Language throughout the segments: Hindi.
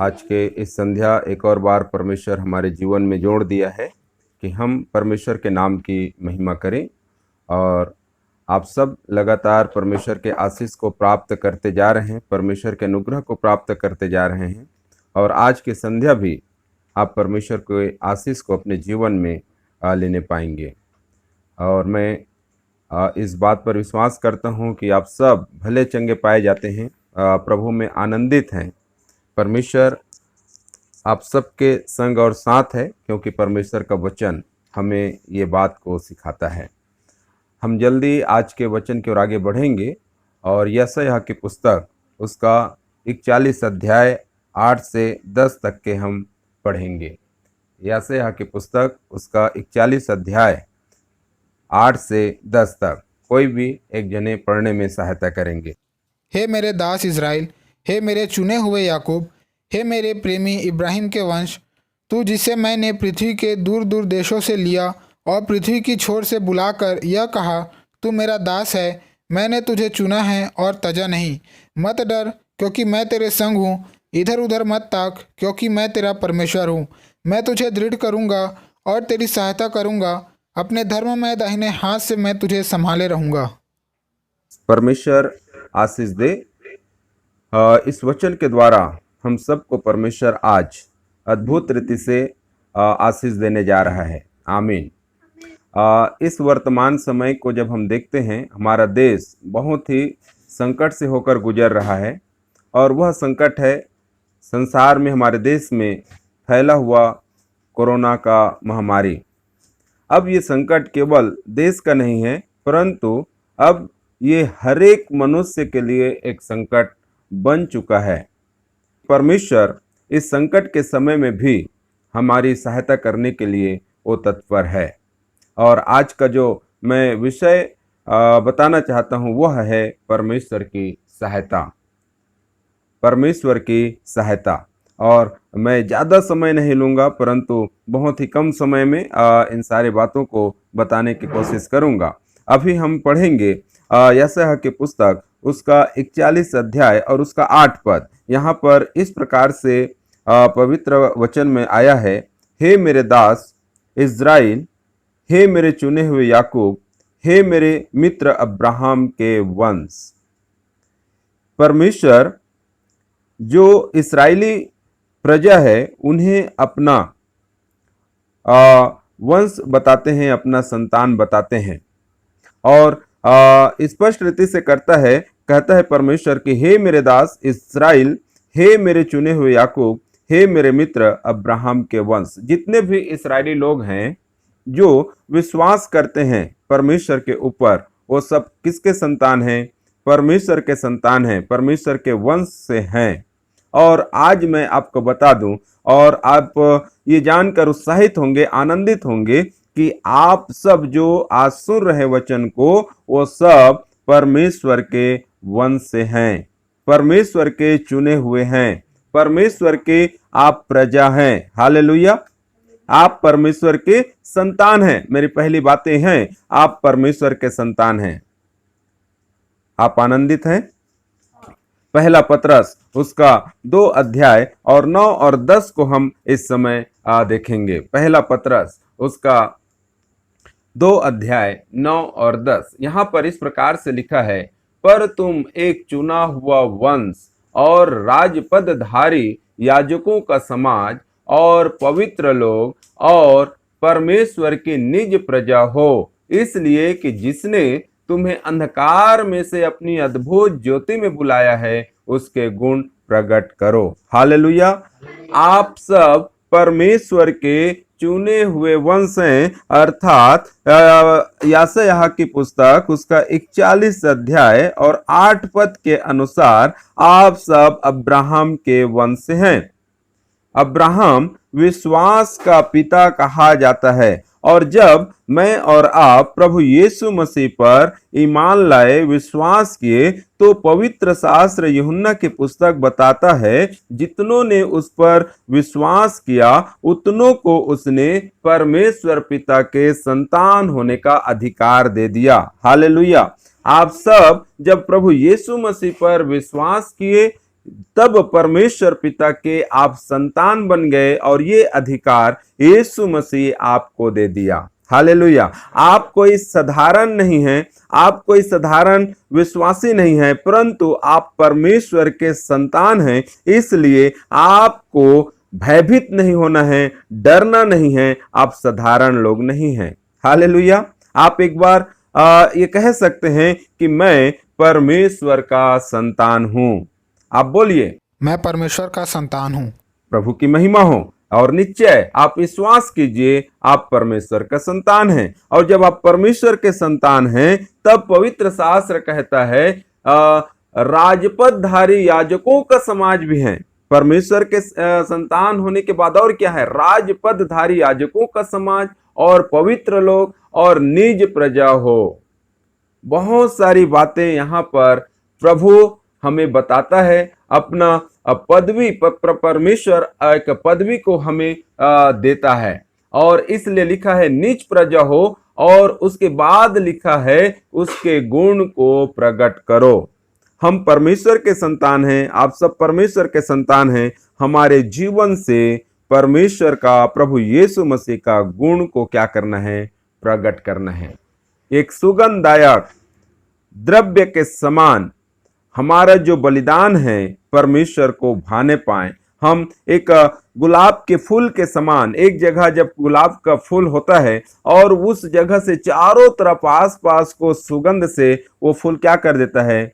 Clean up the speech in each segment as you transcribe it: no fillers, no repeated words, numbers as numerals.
आज के इस संध्या एक और बार परमेश्वर हमारे जीवन में जोड़ दिया है कि हम परमेश्वर के नाम की महिमा करें। और आप सब लगातार परमेश्वर के आशीष को प्राप्त करते जा रहे हैं, परमेश्वर के अनुग्रह को प्राप्त करते जा रहे हैं। और आज की संध्या भी आप परमेश्वर के आशीष को अपने जीवन में लेने पाएंगे। और मैं इस बात पर विश्वास करता हूं कि आप सब भले चंगे पाए जाते हैं, प्रभु में आनंदित हैं। परमेश्वर आप सबके संग और साथ है, क्योंकि परमेश्वर का वचन हमें ये बात को सिखाता है। हम जल्दी आज के वचन की ओर आगे बढ़ेंगे और यशायाह की पुस्तक उसका 41 अध्याय 8 से 10 तक के हम पढ़ेंगे। यशायाह की पुस्तक उसका 41 अध्याय 8 से 10 तक कोई भी एक जने पढ़ने में सहायता करेंगे। हे मेरे दास इज़राइल, हे मेरे चुने हुए याकूब, हे मेरे प्रेमी इब्राहिम के वंश, तू जिसे मैंने पृथ्वी के दूर दूर देशों से लिया और पृथ्वी की छोर से बुलाकर यह कहा, तू मेरा दास है, मैंने तुझे चुना है और तजा नहीं। मत डर, क्योंकि मैं तेरे संग हूँ। इधर उधर मत ताक, क्योंकि मैं तेरा परमेश्वर हूँ। मैं तुझे दृढ़ करूँगा और तेरी सहायता करूँगा। अपने धर्ममय दाहिने हाथ से मैं तुझे संभाले रहूँगा। परमेश्वर आशीष दे। इस वचन के द्वारा हम सबको परमेश्वर आज अद्भुत रीति से आशीष देने जा रहा है। आमीन। इस वर्तमान समय को जब हम देखते हैं, हमारा देश बहुत ही संकट से होकर गुजर रहा है। और वह संकट है संसार में, हमारे देश में फैला हुआ कोरोना का महामारी। अब ये संकट केवल देश का नहीं है, परंतु अब ये हर एक मनुष्य के लिए एक संकट बन चुका है। परमेश्वर इस संकट के समय में भी हमारी सहायता करने के लिए वो तत्पर है। और आज का जो मैं विषय बताना चाहता हूँ वह है परमेश्वर की सहायता। परमेश्वर की सहायता। और मैं ज़्यादा समय नहीं लूँगा, परंतु बहुत ही कम समय में इन सारी बातों को बताने की कोशिश करूँगा। अभी हम पढ़ेंगे यशायाह की पुस्तक उसका 41 अध्याय और उसका 8 पद। यहाँ पर इस प्रकार से पवित्र वचन में आया है, हे मेरे दास इज़राइल, हे मेरे चुने हुए याकूब, हे मेरे मित्र अब्राहम के वंश। परमेश्वर जो इस्राएली प्रजा है उन्हें अपना वंश बताते हैं, अपना संतान बताते हैं। और स्पष्ट रीति से कहता है परमेश्वर कि हे मेरे दास इस्राएल, हे मेरे चुने हुए याकूब, हे मेरे मित्र अब्राहम के वंश। जितने भी इस्राएली लोग हैं जो विश्वास करते हैं परमेश्वर के ऊपर, वो सब किसके संतान हैं? परमेश्वर के संतान हैं, परमेश्वर के वंश से हैं। और आज मैं आपको बता दूं, और आप ये जानकर उत्साहित होंगे, आनंदित होंगे कि आप सब जो आज सुन रहे वचन को, वो सब परमेश्वर के वंश से हैं, परमेश्वर के चुने हुए हैं, परमेश्वर के आप प्रजा हैं। हालेलुया। आप परमेश्वर के संतान हैं। मेरी पहली बातें हैं, आप परमेश्वर के संतान हैं। आप आनंदित हैं? पहला पतरस उसका 2 अध्याय और 9 और 10 को हम इस समय देखेंगे। पहला पतरस उसका 2 अध्याय 9 और 10। यहाँ पर इस प्रकार से लिखा है, पर तुम एक चुना हुआ वंश और राजपदधारी याजकों का समाज और पवित्र लोग और परमेश्वर की निज प्रजा हो, इसलिए कि जिसने तुम्हें अंधकार में से अपनी अद्भुत ज्योति में बुलाया है, उसके गुण प्रकट करो। हालेलुया। आप सब परमेश्वर के चुने हुए वंश हैं, अर्थात यशायाह की पुस्तक उसका 41 अध्याय और 8 पद के अनुसार आप सब अब्राहम के वंश हैं। अब्राहम विश्वास का पिता कहा जाता है। और जब मैं और आप प्रभु यीशु मसीह पर ईमान लाए, विश्वास किए, तो पवित्र शास्त्र यूहन्ना की पुस्तक बताता है, जितनों ने उस पर विश्वास किया उतनों को उसने परमेश्वर पिता के संतान होने का अधिकार दे दिया। हालेलुया। आप सब जब प्रभु यीशु मसीह पर विश्वास किए, तब परमेश्वर पिता के आप संतान बन गए और ये अधिकार यीशु मसीह आपको दे दिया। हालेलुया। आप कोई साधारण नहीं हैं, आप कोई साधारण विश्वासी नहीं हैं, परंतु आप परमेश्वर के संतान हैं। इसलिए आपको भयभीत नहीं होना है, डरना नहीं है, आप साधारण लोग नहीं हैं। हालेलुया। आप एक बार ये कह सकते हैं कि मैं परमेश्वर का संतान हूं। आप बोलिए, मैं परमेश्वर का संतान हूँ। प्रभु की महिमा हो। और निश्चय आप विश्वास कीजिए, आप परमेश्वर का संतान हैं। और जब आप परमेश्वर के संतान हैं, तब पवित्र शास्त्र कहता है राजपदधारी याजकों का समाज भी है। परमेश्वर के संतान होने के बाद और क्या है? राजपदधारी याजकों का समाज और पवित्र लोग और निज प्रजा हो। बहुत सारी बातें यहाँ पर प्रभु हमें बताता है। अपना पदवी परमेश्वर एक पदवी को हमें देता है, और इसलिए लिखा है निज प्रजा हो, और उसके बाद लिखा है उसके गुण को प्रकट करो। हम परमेश्वर के संतान हैं, आप सब परमेश्वर के संतान हैं। हमारे जीवन से परमेश्वर का, प्रभु यीशु मसीह का गुण को क्या करना है? प्रकट करना है। एक सुगंधदायक द्रव्य के समान हमारा जो बलिदान है परमेश्वर को भाने पाए। हम एक गुलाब के फूल के समान, एक जगह जब गुलाब का फूल होता है और उस जगह से चारों तरफ आसपास को सुगंध से वो फूल क्या कर देता है?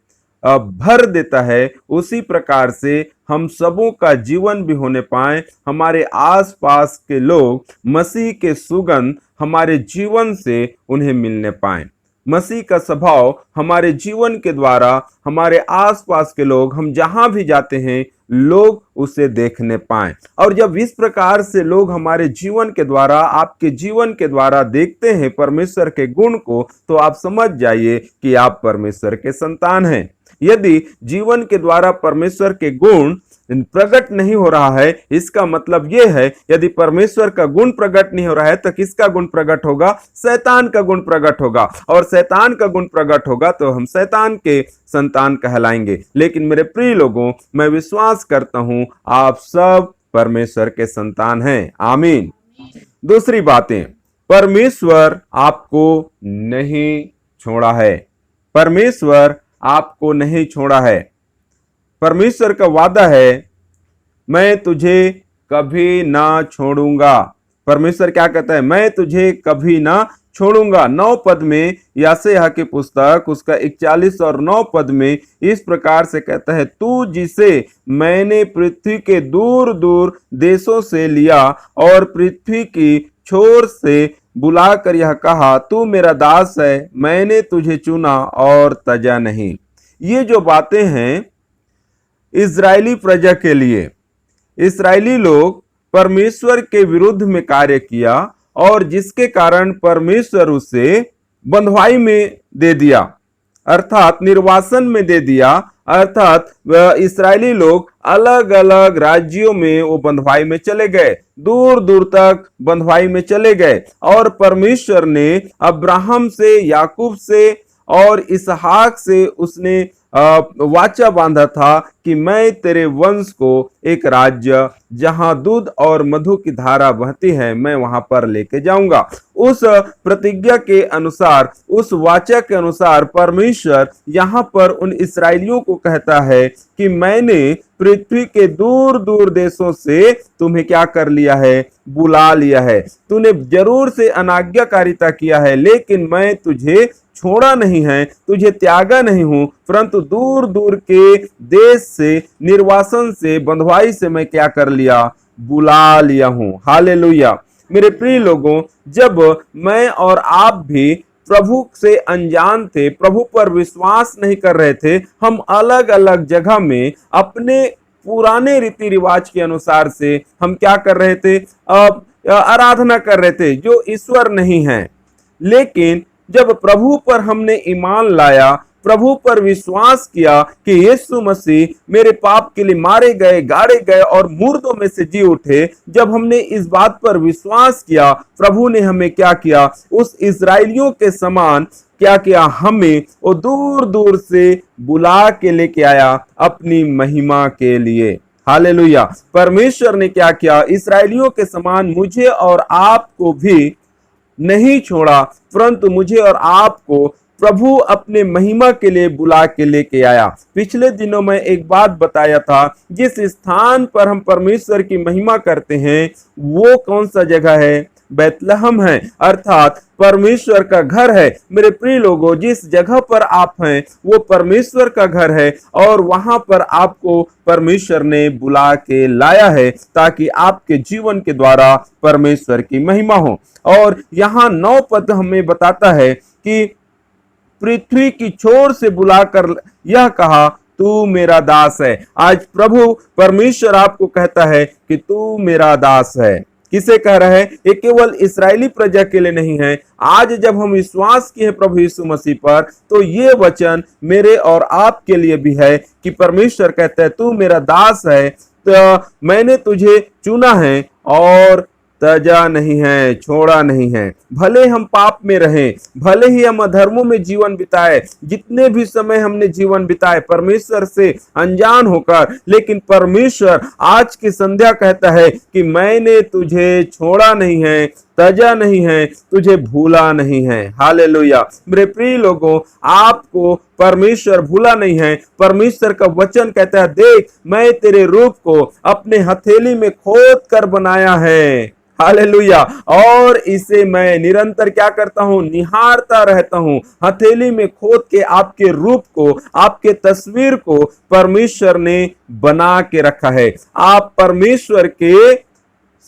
भर देता है। उसी प्रकार से हम सबों का जीवन भी होने पाए, हमारे आसपास के लोग मसीह के सुगंध हमारे जीवन से उन्हें मिलने पाए। मसीह का स्वभाव हमारे जीवन के द्वारा हमारे आसपास के लोग, हम जहां भी जाते हैं, लोग उसे देखने पाएं। और जब इस प्रकार से लोग हमारे जीवन के द्वारा, आपके जीवन के द्वारा देखते हैं परमेश्वर के गुण को, तो आप समझ जाइए कि आप परमेश्वर के संतान हैं। यदि जीवन के द्वारा परमेश्वर के गुण प्रकट नहीं हो रहा है, इसका मतलब यह है यदि परमेश्वर का गुण प्रकट नहीं हो रहा है तो किसका गुण प्रकट होगा? शैतान का गुण प्रकट होगा। और शैतान का गुण प्रकट होगा तो हम शैतान के संतान कहलाएंगे। लेकिन मेरे प्रिय लोगों, मैं विश्वास करता हूं आप सब परमेश्वर के संतान हैं। आमीन। दूसरी बातें, परमेश्वर आपको नहीं छोड़ा है। परमेश्वर आपको नहीं छोड़ा है। परमेश्वर का वादा है, मैं तुझे कभी ना छोड़ूंगा। परमेश्वर क्या कहता है? मैं तुझे कभी ना छोड़ूंगा। 9 पद में यशायाह की पुस्तक उसका 41 और 9 पद में इस प्रकार से कहता है, तू जिसे मैंने पृथ्वी के दूर दूर देशों से लिया और पृथ्वी की छोर से बुलाकर यह कहा, तू मेरा दास है, मैंने तुझे चुना और तजा नहीं। ये जो बातें हैं इजरायली प्रजा के लिए, इस्राएली लोग परमेश्वर के विरुद्ध में कार्य किया और जिसके कारण परमेश्वर उसे बंधुआई में दे दिया, अर्थात निर्वासन में दे दिया। अर्थात इस्राएली लोग अलग अलग राज्यों में वो बंधुआई में चले गए, दूर दूर तक बंधुआई में चले गए। और परमेश्वर ने अब्राहम से, याकूब से और इसहाक से उसने वाचा बांधा था कि मैं तेरे वंश को एक राज्य जहां दूध और मधु की धारा बहती है, मैं वहां पर लेके जाऊंगा। उस प्रतिज्ञा के अनुसार, उस वाचा के अनुसार परमेश्वर यहां पर उन इस्राएलियों को कहता है कि मैंने पृथ्वी के दूर दूर देशों से तुम्हें क्या कर लिया है? बुला लिया है। तूने जरूर से अनाज्ञाकारिता किया है, लेकिन मैं तुझे छोड़ा नहीं है, तुझे त्यागा नहीं हूं, परंतु दूर दूर के देश से, निर्वासन से, बंधुआई से मैं क्या कर लिया? बुला लिया हूं। हालेलुया। मेरे प्रिय लोगों, जब मैं और आप भी प्रभु से अनजान थे, प्रभु पर विश्वास नहीं कर रहे थे, हम अलग अलग जगह में अपने पुराने रीति रिवाज के अनुसार से हम क्या कर रहे थे? आराधना कर रहे थे जो ईश्वर नहीं है। लेकिन जब प्रभु पर हमने ईमान लाया, प्रभु पर विश्वास किया कि यीशु मसीह मेरे पाप के लिए मारे गए, गाड़े गए और मुर्दों में से जी उठे, जब हमने इस बात पर विश्वास किया, प्रभु ने हमें क्या किया, उस इस्राएलियों के समान क्या किया, हमें वो दूर दूर से बुला के लेके आया अपनी महिमा के लिए। हालेलुया। परमेश्वर ने क्या किया, इस्राएलियों के समान मुझे और आपको भी नहीं छोड़ा, परंतु मुझे और आपको प्रभु अपने महिमा के लिए बुला के लेके आया। पिछले दिनों में एक बात बताया था, जिस स्थान पर हम परमेश्वर की महिमा करते हैं वो कौन सा जगह है, बैतलहम है, अर्थात परमेश्वर का घर है। मेरे प्रिय लोगों, जिस जगह पर आप हैं वो परमेश्वर का घर है और वहां पर आपको परमेश्वर ने बुला के लाया है ताकि आपके जीवन के द्वारा परमेश्वर की महिमा हो। और यहाँ 9 पद हमें बताता है कि पृथ्वी की छोर से बुलाकर यह कहा, तू मेरा दास है। आज प्रभु परमेश्वर आपको कहता है कि तू मेरा दास है। किसे कह रहा है? ये केवल इस्राएली प्रजा के लिए नहीं है। आज जब हम विश्वास किए प्रभु यीशु मसीह पर, तो ये वचन मेरे और आपके लिए भी है कि परमेश्वर कहता है तू मेरा दास है, तो मैंने तुझे चुना है और तजा नहीं है, छोड़ा नहीं है। भले हम पाप में रहें, भले ही हम अधर्मों में जीवन बिताए, जितने भी समय हमने जीवन बिताए परमेश्वर से अनजान होकर, लेकिन परमेश्वर आज की संध्या कहता है कि मैंने तुझे छोड़ा नहीं है, तजा नहीं है, तुझे भूला नहीं है। हालेलुया। मेरे प्रिय लोगों, आपको परमेश्वर भूला नहीं है। परमेश्वर का वचन कहता है, देख मैं तेरे रूप को अपने हथेली में खोद कर बनाया है। हालेलुया। और इसे मैं निरंतर क्या करता हूं, निहारता रहता हूं। हथेली में खोद के आपके रूप को, आपके तस्वीर को परमेश्वर ने बना के रखा है। आप परमेश्वर के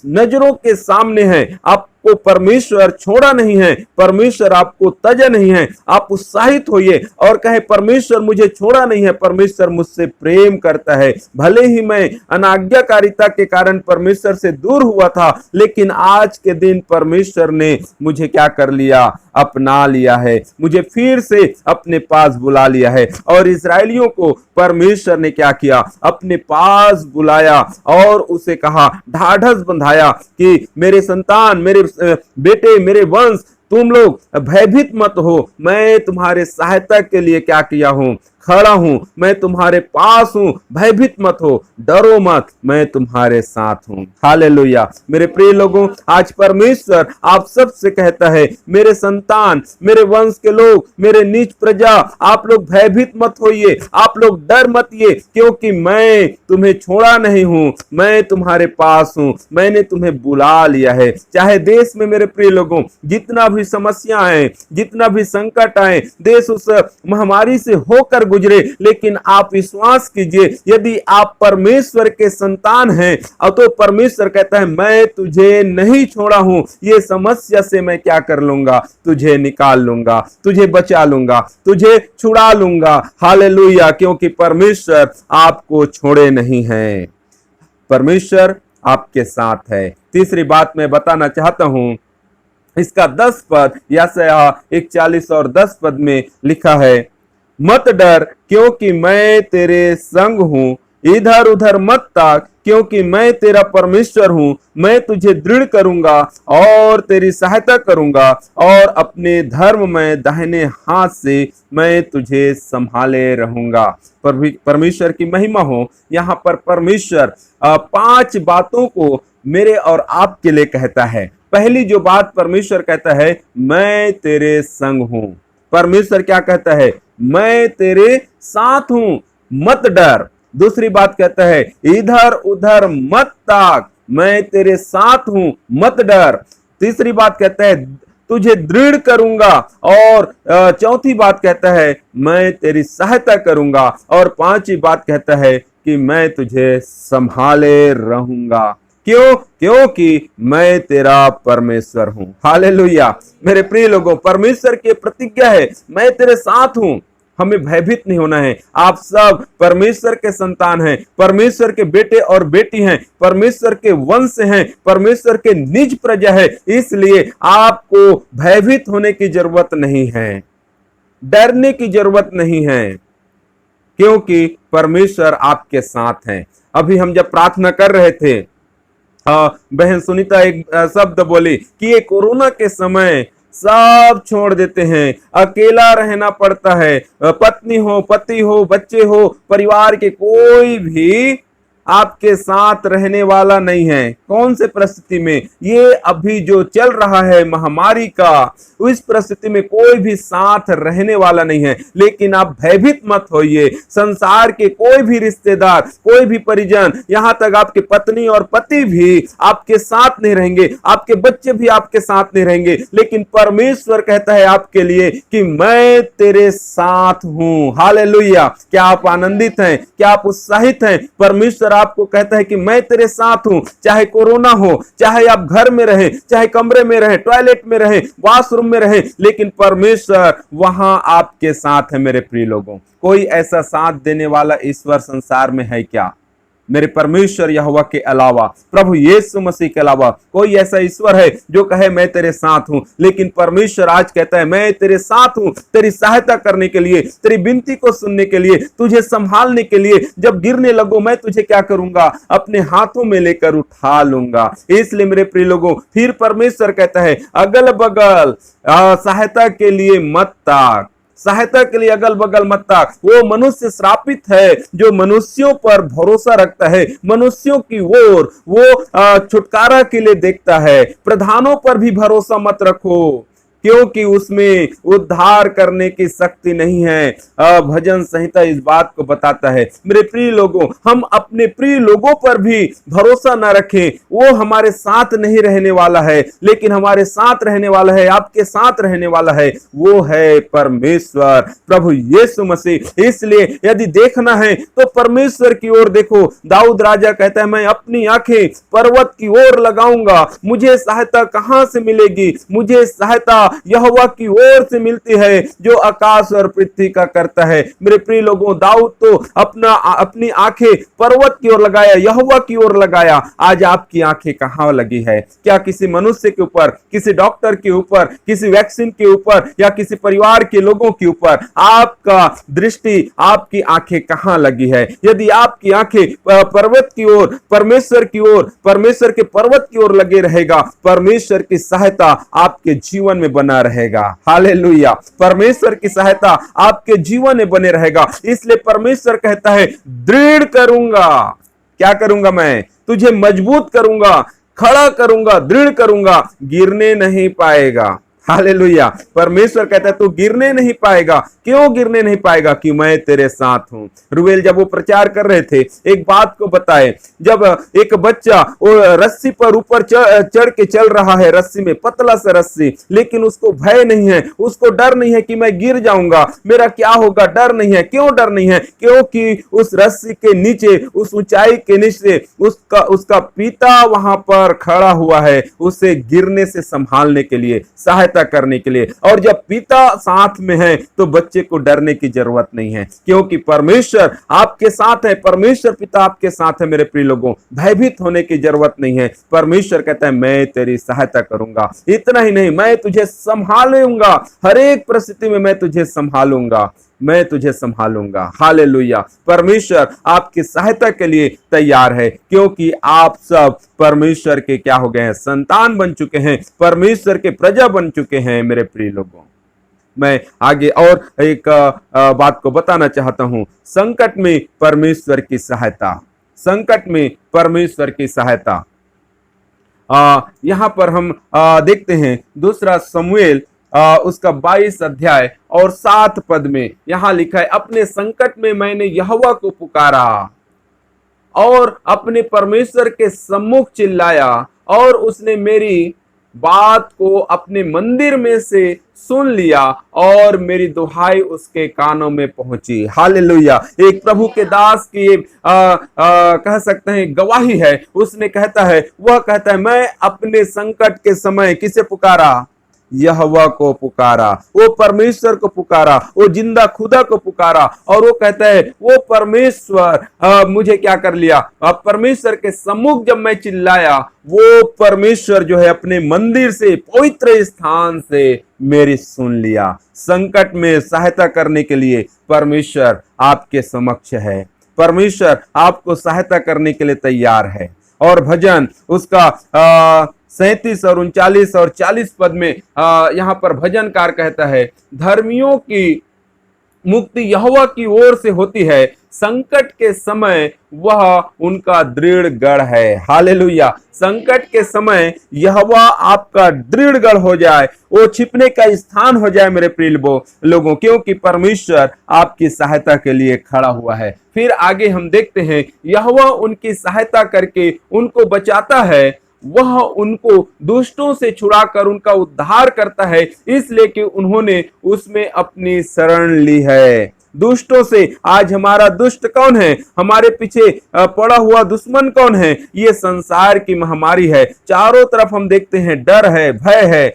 नजरों के सामने हैं। आपको परमेश्वर छोड़ा नहीं है, परमेश्वर आपको तजा नहीं है। आप उत्साहित होइए और कहे परमेश्वर मुझे छोड़ा नहीं है, परमेश्वर मुझसे प्रेम करता है। भले ही मैं अनाज्ञाकारिता के कारण परमेश्वर से दूर हुआ था, लेकिन आज के दिन परमेश्वर ने मुझे क्या कर लिया, अपना लिया है, मुझे फिर से अपने पास बुला लिया है। और इस्राएलियों को परमेश्वर ने क्या किया, अपने पास बुलाया और उसे कहा, ढाढ़स बंधाया कि मेरे संतान, मेरे बेटे, मेरे वंश, तुम लोग भयभीत मत हो, मैं तुम्हारे सहायता के लिए क्या किया हूं, खड़ा हूं, मैं तुम्हारे पास हूं, भयभीत मत हो, डरो मत, मैं तुम्हारे साथ हूं। हालेलुया। मेरे प्रिय लोगों, आज परमेश्वर आप सब से कहता है, मेरे संतान, मेरे वंश के लोग, मेरे नीच प्रजा, आप लोग भयभीत मत होइए, आप लोग डर मत ये, क्योंकि मैं तुम्हें छोड़ा नहीं हूं, मैं तुम्हारे पास हूं, मैंने तुम्हें बुला लिया है। चाहे देश में मेरे प्रिय लोगों जितना भी समस्या आए, जितना भी संकट आए, देश उस महामारी से होकर गुजरे, लेकिन आप विश्वास कीजिए, यदि आप परमेश्वर के संतान हैं तो परमेश्वर कहता है मैं तुझे नहीं छोड़ा हूं, ये समस्या से मैं क्या कर लूंगा, तुझे निकाल लूंगा, तुझे बचा लूंगा, तुझे छुड़ा लूंगा। हालेलुया। क्योंकि परमेश्वर आपको छोड़े नहीं है, परमेश्वर आपके साथ है। तीसरी बात मैं बताना चाहता हूं, इसका 10 पद यशायाह 41 और 10 पद में लिखा है, मत डर क्योंकि मैं तेरे संग हूं, इधर उधर मत ताक क्योंकि मैं तेरा परमेश्वर हूं, मैं तुझे दृढ़ करूंगा और तेरी सहायता करूंगा और अपने धर्म में दाहिने हाथ से मैं तुझे संभाले रहूंगा। परमेश्वर की महिमा हो। यहाँ पर परमेश्वर 5 बातों को मेरे और आपके लिए कहता है। पहली जो बात परमेश्वर कहता है, मैं तेरे संग हूं। परमेश्वर क्या कहता है, मैं तेरे साथ हूं, मत डर। दूसरी बात कहता है, इधर उधर मत ताक, मैं तेरे साथ हूं, मत डर। तीसरी बात कहता है, तुझे दृढ़ करूंगा। और चौथी बात कहता है, मैं तेरी सहायता करूंगा। और 5वीं बात कहता है कि मैं तुझे संभाले रहूंगा। क्यों? क्योंकि मैं तेरा परमेश्वर हूं। हालेलुया। मेरे प्रिय लोगों, परमेश्वर की प्रतिज्ञा है, मैं तेरे साथ हूं। हमें भयभीत नहीं होना है। आप सब परमेश्वर के संतान हैं, परमेश्वर के बेटे और बेटी हैं, परमेश्वर के वंश हैं, परमेश्वर के निज प्रजा है, इसलिए आपको भयभीत होने की जरूरत नहीं है। डरने की जरूरत नहीं है, क्योंकि परमेश्वर आपके साथ हैं। अभी हम जब प्रार्थना कर रहे थे, बहन सुनीता एक शब्द बोली कि ये कोरोना के समय सब छोड़ देते हैं, अकेला रहना पड़ता है। पत्नी हो, पति हो, बच्चे हो, परिवार के कोई भी आपके साथ रहने वाला नहीं है। कौन से परिस्थिति में? ये अभी जो चल रहा है महामारी का, उस परिस्थिति में कोई भी साथ रहने वाला नहीं है। लेकिन आप भयभीत मत होइए। संसार के कोई भी रिश्तेदार, कोई भी परिजन, यहां तक आपके पत्नी और पति भी आपके साथ नहीं रहेंगे, आपके बच्चे भी आपके साथ नहीं रहेंगे। लेकिन परमेश्वर कहता है आपके लिए कि मैं तेरे साथ हूं। हालेलुया! क्या आप आनंदित हैं? क्या आप उत्साहित हैं? परमेश्वर आपको कहता है कि मैं तेरे साथ हूं। चाहे कोरोना हो, चाहे आप घर में रहे, चाहे कमरे में रहे, टॉयलेट में रहे, वॉशरूम में रहे, लेकिन परमेश्वर वहां आपके साथ है। मेरे प्रिय लोगों, कोई ऐसा साथ देने वाला ईश्वर संसार में है क्या? मेरे परमेश्वर यहोवा के अलावा, प्रभु यीशु मसीह के अलावा कोई ऐसा ईश्वर है जो कहे मैं तेरे साथ हूं? लेकिन परमेश्वर आज कहता है मैं तेरे साथ हूं, तेरी सहायता करने के लिए, तेरी विनती को सुनने के लिए, तुझे संभालने के लिए। जब गिरने लगो मैं तुझे क्या करूंगा? अपने हाथों में लेकर उठा लूंगा। इसलिए मेरे प्रिय लोगों, फिर परमेश्वर कहता है अगल बगल सहायता के लिए मत ताक, सहायता के लिए अगल बगल मत ताक। वो मनुष्य श्रापित है जो मनुष्यों पर भरोसा रखता है, मनुष्यों की ओर वो छुटकारा के लिए देखता है। प्रधानों पर भी भरोसा मत रखो, क्योंकि उसमें उद्धार करने की शक्ति नहीं है। भजन संहिता इस बात को बताता है। मेरे प्रिय लोगों, हम अपने प्रिय लोगों पर भी भरोसा न रखें। वो हमारे साथ नहीं रहने वाला है, लेकिन हमारे साथ रहने वाला है, आपके साथ रहने वाला है। वो है परमेश्वर, प्रभु यीशु मसीह। इसलिए यदि देखना है तो परमेश्वर की ओर देखो। दाऊद राजा कहता है मैं अपनी आंखें पर्वत की ओर लगाऊंगा। मुझे सहायता कहां से मिलेगी? मुझे सहायता यहोवा की ओर से मिलती है जो आकाश और पृथ्वी का करता है। मेरे प्रिय लोगों, दाऊद तो अपनी आंखें पर्वत की ओर लगाया, यहोवा की ओर लगाया। आज आपकी आंखें कहां लगी है? क्या किसी मनुष्य के ऊपर, किसी डॉक्टर के ऊपर, किसी वैक्सीन के ऊपर, या किसी परिवार के लोगों के ऊपर आपका दृष्टि, आपकी आंखें कहां लगी है? यदि आपकी आंखें पर्वत की ओर, परमेश्वर की ओर, परमेश्वर के पर्वत की ओर लगे रहेगा, परमेश्वर की सहायता आपके जीवन में बना रहेगा। हालेलुया! परमेश्वर की सहायता आपके जीवन में बने रहेगा। इसलिए परमेश्वर कहता है दृढ़ करूंगा। क्या करूंगा? मैं तुझे मजबूत करूंगा, खड़ा करूंगा, दृढ़ करूंगा, गिरने नहीं पाएगा। हालेलुया! परमेश्वर कहता है तू गिरने नहीं पाएगा। क्यों गिरने नहीं पाएगा? कि मैं तेरे साथ हूं। रूबेल जब वो प्रचार कर रहे थे, एक बात को बताए, जब एक बच्चा वो रस्सी पर ऊपर चढ़ के चल रहा है, रस्सी में, पतला सा रस्सी, लेकिन उसको भय नहीं है, उसको डर नहीं है कि मैं गिर जाऊंगा, मेरा क्या होगा, डर नहीं है। क्यों डर नहीं है? क्योंकि उस रस्सी के नीचे, उस ऊंचाई के नीचे उसका पिता वहां पर खड़ा हुआ है, उसे गिरने से संभालने के लिए, सहायता करने के लिए। और जब पिता साथ में है तो बच्चे को डरने की जरूरत नहीं है, क्योंकि परमेश्वर आपके साथ है, परमेश्वर पिता आपके साथ है। मेरे प्रिय लोगों, भयभीत होने की जरूरत नहीं है। परमेश्वर कहता है मैं तेरी सहायता करूंगा। इतना ही नहीं, मैं तुझे संभालूंगा, हर एक परिस्थिति में मैं तुझे संभालूंगा, मैं तुझे संभालूंगा। हालेलुया! परमेश्वर आपकी सहायता के लिए तैयार है, क्योंकि आप सब परमेश्वर के क्या हो गए हैं? संतान बन चुके हैं, परमेश्वर के प्रजा बन चुके हैं। मेरे प्रिय लोगों, मैं आगे और एक बात को बताना चाहता हूं। संकट में परमेश्वर की सहायता, संकट में परमेश्वर की सहायता। यहां पर हम देखते हैं दूसरा शमूएल उसका 22 अध्याय और 7 पद में यहां लिखा है अपने संकट में मैंने यहोवा को पुकारा और अपने परमेश्वर के सम्मुख चिल्लाया, और उसने मेरी बात को अपने मंदिर में से सुन लिया और मेरी दुहाई उसके कानों में पहुंची। हालेलुया! एक प्रभु के दास की कह सकते हैं गवाही है। उसने कहता है, वह कहता है मैं अपने संकट के समय किसे पुकारा? यहोवा को पुकारा, वो परमेश्वर को पुकारा, वो जिंदा खुदा को पुकारा और वो कहता है वो परमेश्वर मुझे क्या कर लिया। अब परमेश्वर के सम्मुख जब मैं चिल्लाया, वो परमेश्वर जो है अपने मंदिर से, पवित्र स्थान से मेरी सुन लिया। संकट में सहायता करने के लिए परमेश्वर आपके समक्ष है, परमेश्वर आपको सहायता करने के लिए तैयार है। और भजन उसका 37 और 39 और 40 पद में यहाँ पर भजनकार कहता है, धर्मियों की मुक्ति यहोवा की ओर से होती है, संकट के समय वह उनका दृढ़ गढ़ है। हालेलुया। संकट के समय यहोवा आपका दृढ़ गढ़ हो जाए, वो छिपने का स्थान हो जाए मेरे प्रिय लोगों, क्योंकि परमेश्वर आपकी सहायता के लिए खड़ा हुआ है। फिर आगे हम देखते हैं, यहोवा उनकी सहायता करके उनको बचाता है, वह उनको दुष्टों से छुड़ाकर उनका उद्धार करता है, इसलिए कि उन्होंने उसमें अपनी शरण ली है। दुष्टों से, आज हमारा दुष्ट कौन है, हमारे पीछे पड़ा हुआ दुश्मन कौन है? ये संसार की महामारी है। चारों तरफ हम देखते हैं डर है, भय है,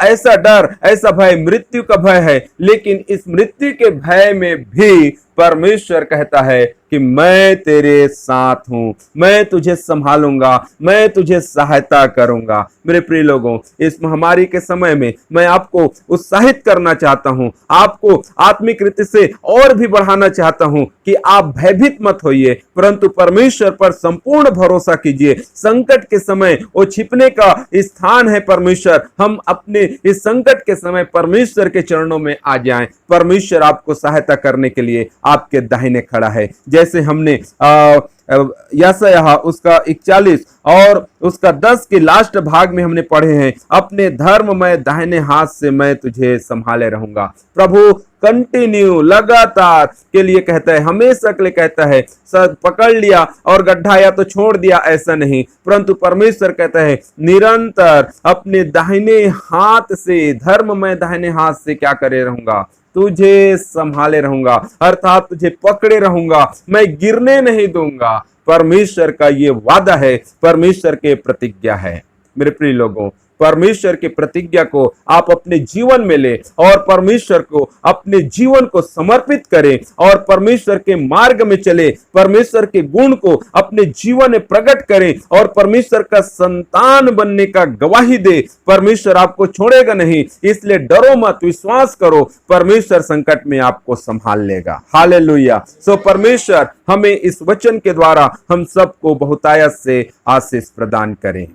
ऐसा डर, ऐसा भय, मृत्यु का भय है। लेकिन इस मृत्यु के भय में भी परमेश्वर कहता है कि मैं तेरे साथ हूं, मैं तुझे संभालूंगा, मैं तुझे सहायता करूंगा। मेरे प्रिय लोगों, इस महामारी के समय में मैं आपको उत्साहित करना चाहता हूं, आपको आत्मिक रीति से और भी बढ़ाना चाहता हूं कि आप भयभीत मत होइए, परंतु परमेश्वर पर संपूर्ण भरोसा कीजिए। संकट के समय वो छिपने का स्थान है परमेश्वर। हम अपने इस संकट के समय परमेश्वर के चरणों में आ जाएं। परमेश्वर आपको सहायता करने के लिए आपके दाहिने खड़ा है। जैसे हमने यशायाह उसका 41 और उसका 10 के लास्ट भाग में हमने पढ़े हैं, अपने धर्ममय दाहिने हाथ से मैं तुझे संभाले रहूंगा। प्रभु कंटिन्यू, लगातार के लिए कहता है, हमेशा के लिए कहता है। सब पकड़ लिया और गड्ढा या तो छोड़ दिया, ऐसा नहीं, परंतु परमेश्वर कहता है निरंतर अपने दाहिने हाथ से, धर्ममय दाहिने हाथ से क्या करे रहूंगा, तुझे संभाले रहूंगा, अर्थात तुझे पकड़े रहूंगा, मैं गिरने नहीं दूंगा। परमेश्वर का ये वादा है, परमेश्वर के प्रतिज्ञा है। मेरे प्रिय लोगों, परमेश्वर की प्रतिज्ञा को आप अपने जीवन में ले और परमेश्वर को अपने जीवन को समर्पित करें और परमेश्वर के मार्ग में चले, परमेश्वर के गुण को अपने जीवन में प्रकट करें और परमेश्वर का संतान बनने का गवाही दे। परमेश्वर आपको छोड़ेगा नहीं, इसलिए डरो मत, विश्वास करो, परमेश्वर संकट में आपको संभाल लेगा। हालेलुया। सो परमेश्वर हमें इस वचन के द्वारा हम सबको बहुतायत से आशीष प्रदान करें।